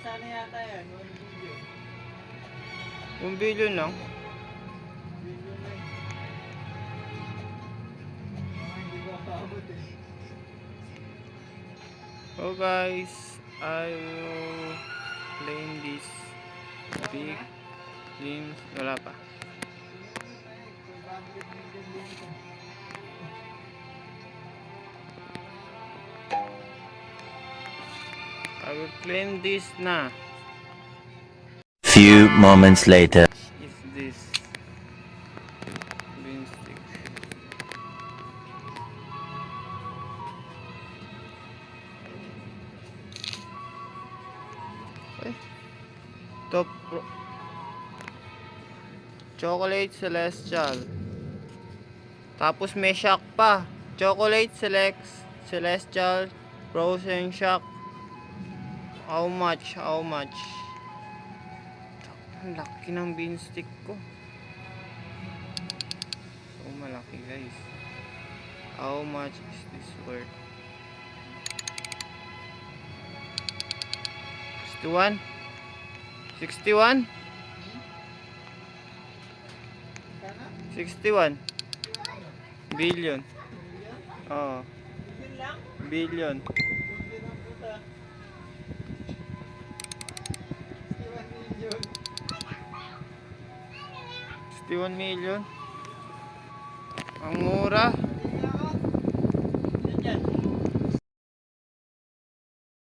sana yata yan, 1 billion. 1 billion lang. Billion lang. Hindi ko paabot eh. Oh guys, I will claim this big dreams. Wala pa. I will claim this na. Few moments later. Is this green stick? Ay, top chocolate celestial. Tapos may shock pa. Chocolate celestial frozen shock. How much? How much? Ang laki ng bean stick ko. So malaki guys. How much is this worth? 61? 61? 61 billion. Oh, Billion lang? billion. Billion ang puta. 61 million. 61 million. Ang mura.